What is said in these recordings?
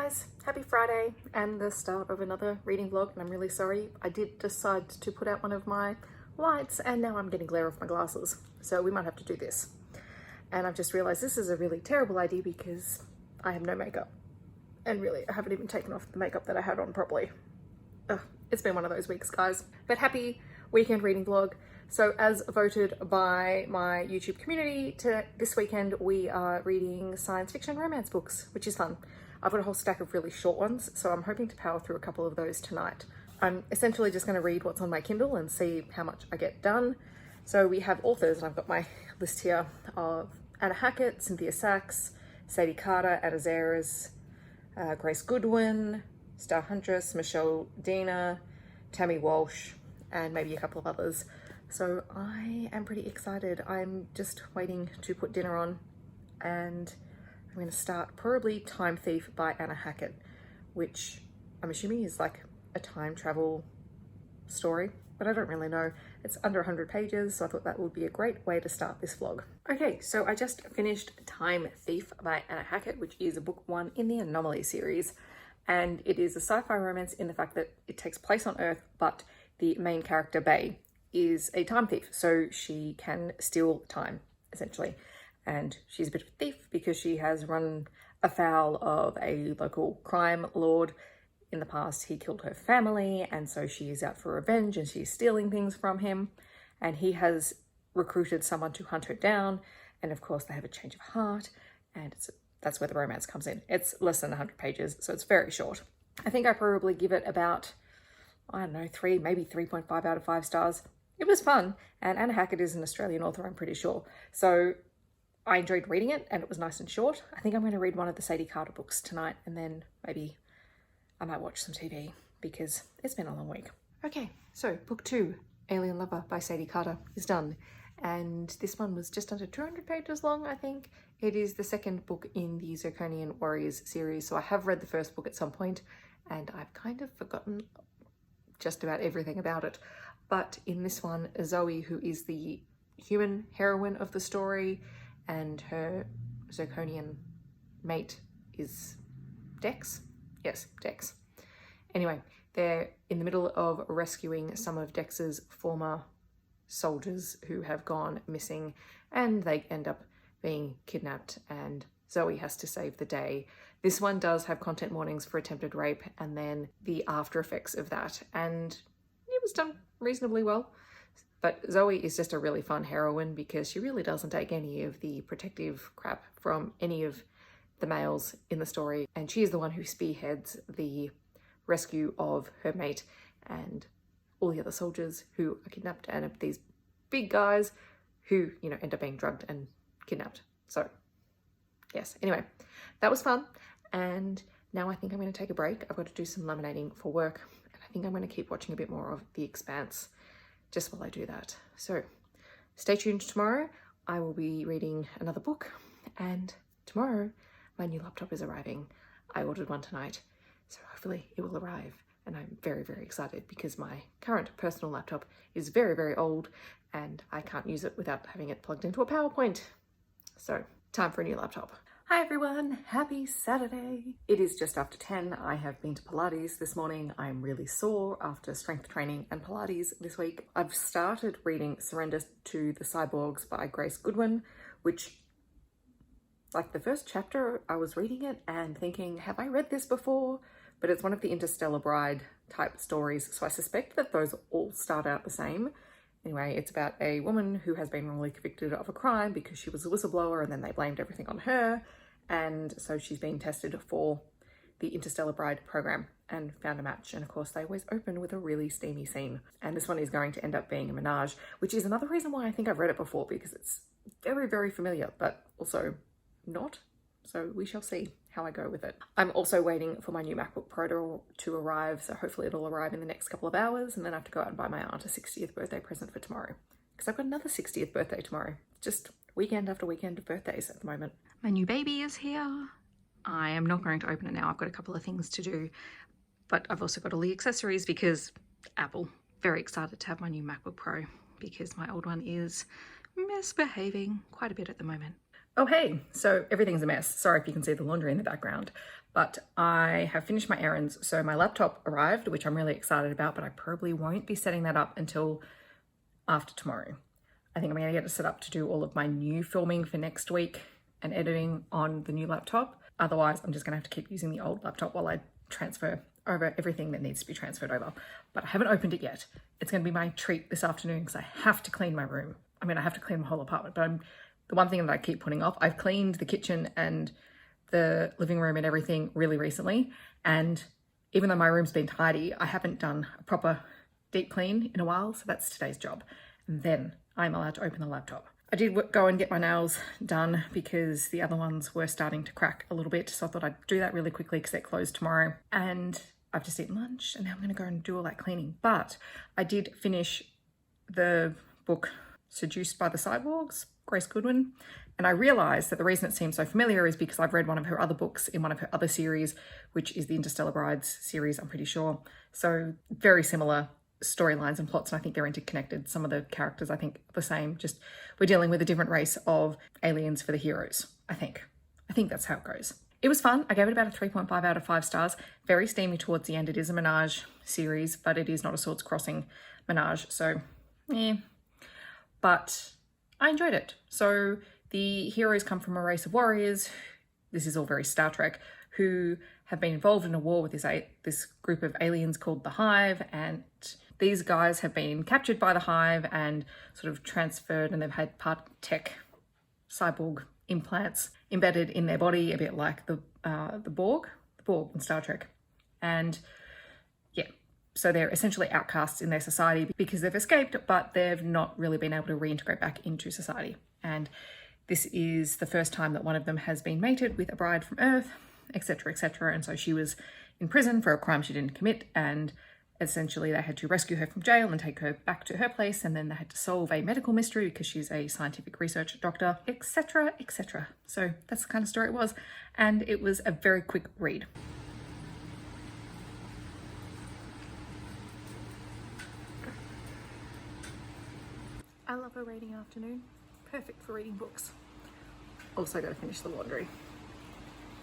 guys, happy Friday and the start of another reading vlog, and I'm really sorry. I did decide to put out one of my lights and now I'm getting glare off my glasses, so we might have to do this. And I've just realized this is a really terrible idea because I have no makeup, and really I haven't even taken off the makeup that I had on properly. Ugh, it's been one of those weeks, guys. But happy weekend reading vlog. So as voted by my YouTube community, this weekend we are reading science fiction romance books, which is fun. I've got a whole stack of really short ones, so I'm hoping to power through a couple of those tonight. I'm essentially just going to read what's on my Kindle and see how much I get done. So we have authors, and I've got my list here of Anna Hackett, Cynthia Sachs, Sadie Carter, Anna Zares, Grace Goodwin, Star Huntress, Michelle Dina, Tammy Walsh, and maybe a couple of others. So I am pretty excited. I'm just waiting to put dinner on, and I'm going to start probably Time Thief by Anna Hackett, which I'm assuming is like a time travel story, but I don't really know. It's under 100 pages, so I thought that would be a great way to start this vlog. Okay, so I just finished Time Thief by Anna Hackett, which is book 1 in the Anomaly series. And it is a sci-fi romance in the fact that it takes place on Earth, but the main character, Bay, is a time thief. So she can steal time, essentially. And she's a bit of a thief because she has run afoul of a local crime lord. In the past, he killed her family, and so she is out for revenge and she's stealing things from him. And he has recruited someone to hunt her down. And of course, they have a change of heart, and that's where the romance comes in. It's less than 100 pages, so it's very short. I think I probably give it about, I don't know, 3, maybe 3.5 out of 5 stars. It was fun, and Anna Hackett is an Australian author, I'm pretty sure. So I enjoyed reading it, and it was nice and short. I think I'm going to read one of the Sadie Carter books tonight, and then maybe I might watch some TV because it's been a long week. Okay, so book 2, Alien Lover by Sadie Carter, is done. And this one was just under 200 pages long, I think. It is the second book in the Zirconian Warriors series, so I have read the first book at some point, and I've kind of forgotten just about everything about it. But in this one, Zoe, who is the human heroine of the story, and her Zirconian mate is Dex? Yes, Dex. Anyway, they're in the middle of rescuing some of Dex's former soldiers who have gone missing, and they end up being kidnapped, and Zoe has to save the day. This one does have content warnings for attempted rape and then the after effects of that, and it was done reasonably well. But Zoe is just a really fun heroine because she really doesn't take any of the protective crap from any of the males in the story, and she is the one who spearheads the rescue of her mate and all the other soldiers who are kidnapped, and these big guys who, you know, end up being drugged and kidnapped. So yes, anyway, that was fun. And now I think I'm going to take a break. I've got to do some laminating for work, and I think I'm going to keep watching a bit more of The Expanse just while I do that. So stay tuned. Tomorrow I will be reading another book, and tomorrow my new laptop is arriving. I ordered one tonight, so hopefully it will arrive. And I'm very, very excited because my current personal laptop is very, very old and I can't use it without having it plugged into a PowerPoint. So, time for a new laptop. Hi everyone, happy Saturday. It is just after 10. I have been to Pilates this morning. I'm really sore after strength training and Pilates this week. I've started reading Surrender to the Cyborgs by Grace Goodwin, which, like the first chapter, I was reading it and thinking, have I read this before? But it's one of the Interstellar Bride type stories, so I suspect that those all start out the same. Anyway, it's about a woman who has been wrongly convicted of a crime because she was a whistleblower, and then they blamed everything on her, and so she's being tested for the Interstellar Bride program and found a match. And of course they always open with a really steamy scene, and this one is going to end up being a menage, which is another reason why I think I've read it before, because it's very, very familiar, but also not. So we shall see how I go with it. I'm also waiting for my new MacBook Pro to arrive, so hopefully it'll arrive in the next couple of hours, and then I have to go out and buy my aunt a 60th birthday present for tomorrow, because I've got another 60th birthday tomorrow. Just weekend after weekend of birthdays at the moment. My new baby is here. I am not going to open it now. I've got a couple of things to do, but I've also got all the accessories because Apple. Very excited to have my new MacBook Pro because my old one is misbehaving quite a bit at the moment. Oh hey, so everything's a mess. Sorry if you can see the laundry in the background, but I have finished my errands. So my laptop arrived, which I'm really excited about, but I probably won't be setting that up until after tomorrow. I think I'm gonna get it set up to do all of my new filming for next week and editing on the new laptop. Otherwise, I'm just gonna have to keep using the old laptop while I transfer over everything that needs to be transferred over. But I haven't opened it yet. It's gonna be my treat this afternoon because I have to clean my room. I mean, I have to clean my whole apartment, but the one thing that I keep putting off, I've cleaned the kitchen and the living room and everything really recently. And even though my room's been tidy, I haven't done a proper deep clean in a while. So that's today's job. Then I'm allowed to open the laptop. I did go and get my nails done because the other ones were starting to crack a little bit. So I thought I'd do that really quickly because they're closed tomorrow. And I've just eaten lunch and now I'm going to go and do all that cleaning. But I did finish the book Seduced by the Cyborgs, Grace Goodwin. And I realized that the reason it seems so familiar is because I've read one of her other books in one of her other series, which is the Interstellar Brides series, I'm pretty sure. So very similar storylines and plots, and I think they're interconnected. Some of the characters I think are the same, just we're dealing with a different race of aliens for the heroes, I think. I think that's how it goes. It was fun. I gave it about a 3.5 out of 5 stars. Very steamy towards the end. It is a menage series, but it is not a swords crossing menage, so but I enjoyed it. So the heroes come from a race of warriors, this is all very Star Trek, who have been involved in a war with this group of aliens called the Hive, and these guys have been captured by the Hive and sort of transferred, and they've had part tech cyborg implants embedded in their body, a bit like the Borg in Star Trek. And yeah, so they're essentially outcasts in their society because they've escaped, but they've not really been able to reintegrate back into society. And this is the first time that one of them has been mated with a bride from Earth, etc., etc. And so she was in prison for a crime she didn't commit, and essentially they had to rescue her from jail and take her back to her place, and then they had to solve a medical mystery because she's a scientific research doctor, etc., etc. So that's the kind of story it was, and it was a very quick read. I love a reading afternoon. Perfect for reading books. Also got to finish the laundry.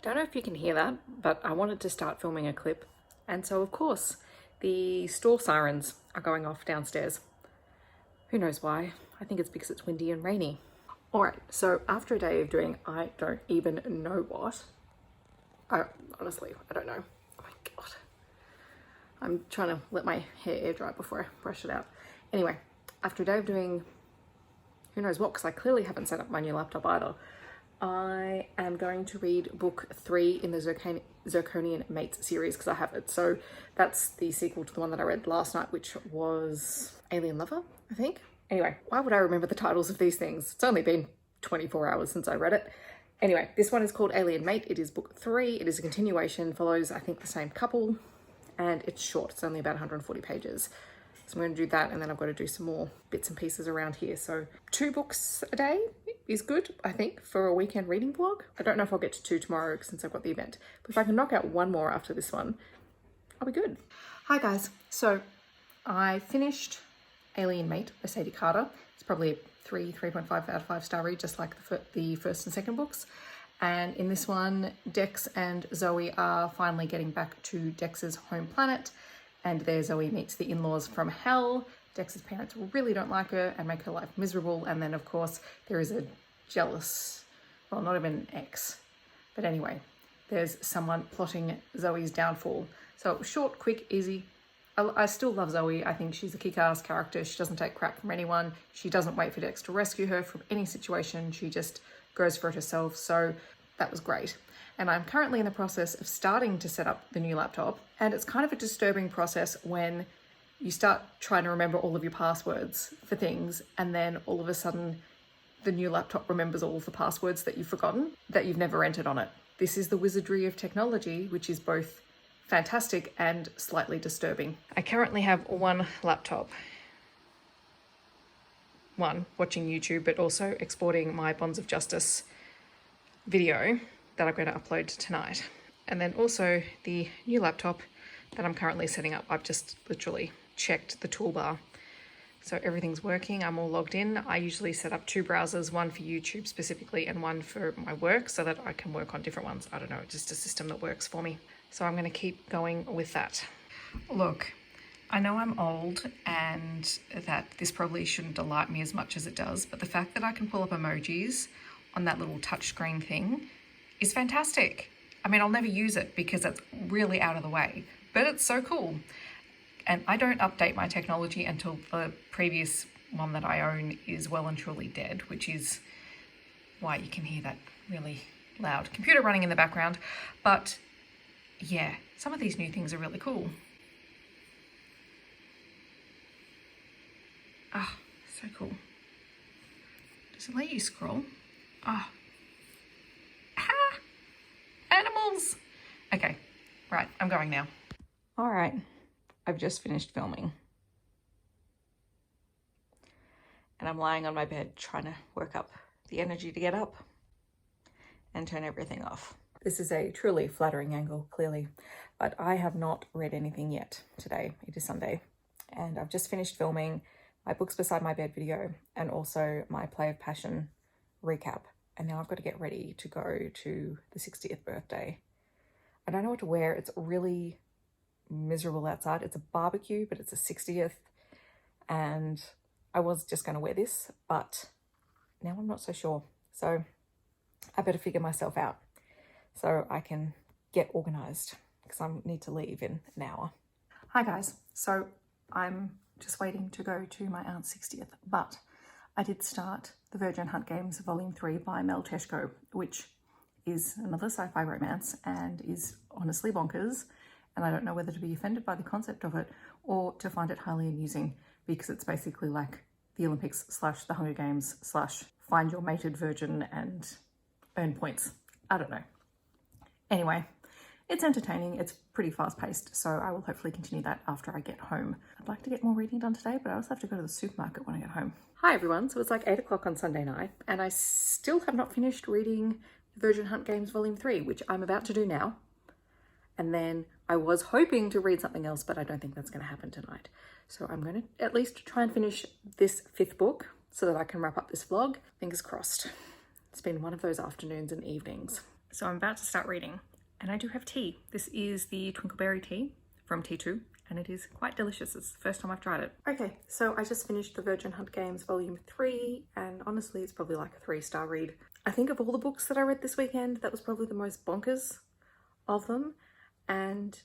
Don't know if you can hear that, but I wanted to start filming a clip. And so of course, the store sirens are going off downstairs. Who knows why? I think it's because it's windy and rainy. All right, so after a day of doing, I don't even know what. Honestly, I don't know. Oh my God. I'm trying to let my hair air dry before I brush it out. Anyway, after a day of doing who knows what, because I clearly haven't set up my new laptop either, I am going to read book 3 in the Zirconian Mates series because I have it. So that's the sequel to the one that I read last night, which was Alien Lover, I think. Anyway, why would I remember the titles of these things? It's only been 24 hours since I read it. Anyway, this one is called Alien Mate. It is book 3. It is a continuation, follows, I think, the same couple, and it's short. It's only about 140 pages. So I'm going to do that, and then I've got to do some more bits and pieces around here. So 2 books a day is good, I think, for a weekend reading vlog. I don't know if I'll get to 2 tomorrow since I've got the event, but if I can knock out 1 more after this one, I'll be good. Hi guys. So I finished Alien Mate by Sadie Carter. It's probably a 3.5 out of 5 star read, just like the first and second books. And in this one, Dex and Zoe are finally getting back to Dex's home planet. And there Zoe meets the in-laws from hell. Dex's parents really don't like her and make her life miserable. And then, of course, there is a jealous, well, not even an ex. But anyway, there's someone plotting Zoe's downfall. So short, quick, easy. I still love Zoe. I think she's a kick-ass character. She doesn't take crap from anyone. She doesn't wait for Dex to rescue her from any situation. She just goes for it herself. So that was great. And I'm currently in the process of starting to set up the new laptop. And it's kind of a disturbing process when you start trying to remember all of your passwords for things, and then all of a sudden the new laptop remembers all of the passwords that you've forgotten, that you've never entered on it. This is the wizardry of technology, which is both fantastic and slightly disturbing. I currently have 1 laptop. 1, watching YouTube, but also exporting my Bonds of Justice video that I'm going to upload tonight. And then also the new laptop that I'm currently setting up. I've just literally checked the toolbar So everything's working, I'm all logged in. I usually set up 2 browsers, one for YouTube specifically and one for my work so that I can work on different ones. I don't know, just a system that works for me. So I'm gonna keep going with that. Look, I know I'm old and that this probably shouldn't delight me as much as it does, but the fact that I can pull up emojis on that little touchscreen thing is fantastic. I mean, I'll never use it because it's really out of the way, but it's so cool. And I don't update my technology until the previous one that I own is well and truly dead, which is why you can hear that really loud computer running in the background. But yeah, some of these new things are really cool. Ah, so cool. Does it let you scroll? Ah. Ah! Animals! Okay, right, I'm going now. All right, I've just finished filming. And I'm lying on my bed trying to work up the energy to get up and turn everything off. This is a truly flattering angle, clearly, but I have not read anything yet today. It is Sunday, and I've just finished filming my Books Beside My Bed video and also my Play of Passion recap. And now I've got to get ready to go to the 60th birthday. I don't know what to wear. It's really miserable outside. It's a barbecue, but it's a 60th. And I was just going to wear this, but now I'm not so sure. So I better figure myself out so I can get organized because I need to leave in an hour. Hi guys. So I'm just waiting to go to my aunt's 60th, but I did start The Virgin Hunt Games Volume 3 by Mel Teshko, which is another sci-fi romance and is honestly bonkers. And I don't know whether to be offended by the concept of it or to find it highly amusing, because it's basically like the Olympics / the Hunger Games / find your mated virgin and earn points. I don't know. Anyway, it's entertaining, it's pretty fast paced, so I will hopefully continue that after I get home. I'd like to get more reading done today, but I also have to go to the supermarket when I get home. Hi everyone, so it's like 8 o'clock on Sunday night, and I still have not finished reading Virgin Hunt Games Volume 3, which I'm about to do now. And then I was hoping to read something else, but I don't think that's going to happen tonight. So I'm going to at least try and finish this 5th book so that I can wrap up this vlog. Fingers crossed. It's been one of those afternoons and evenings. So I'm about to start reading. And I do have tea. This is the Twinkleberry tea from T2, and it is quite delicious. It's the first time I've tried it. Okay, so I just finished the Virgin Hunt Games Volume 3, and honestly, it's probably like a 3-star read. I think of all the books that I read this weekend, that was probably the most bonkers of them, and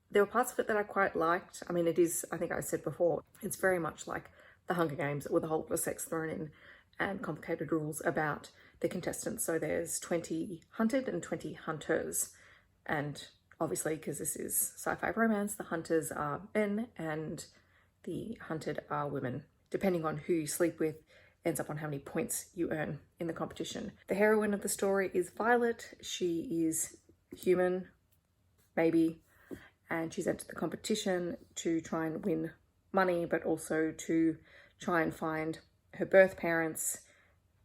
there were parts of it that I quite liked. I mean, it is, I think I said before, it's very much like the Hunger Games with a whole lot of sex thrown in and complicated rules about the contestants. So there's 20 hunted and 20 hunters. And obviously, because this is sci-fi romance, the hunters are men and the hunted are women. Depending on who you sleep with, ends up on how many points you earn in the competition. The heroine of the story is Violet. She is human, maybe, and she's entered the competition to try and win money, but also to try and find her birth parents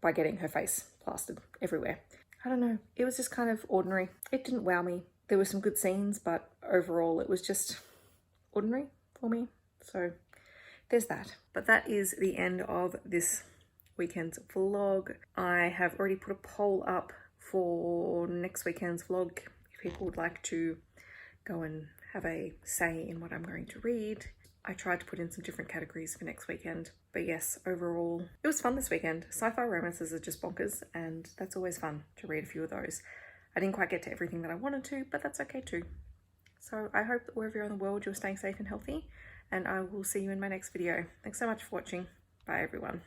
by getting her face plastered everywhere. I don't know, it was just kind of ordinary. It didn't wow me. There were some good scenes, but overall it was just ordinary for me. So there's that. But that is the end of this weekend's vlog. I have already put a poll up for next weekend's vlog if people would like to go and have a say in what I'm going to read. I tried to put in some different categories for next weekend, but yes, overall, it was fun this weekend. Sci-fi romances are just bonkers, and that's always fun to read a few of those. I didn't quite get to everything that I wanted to, but that's okay too. So I hope that wherever you're in the world, you're staying safe and healthy, and I will see you in my next video. Thanks so much for watching. Bye everyone.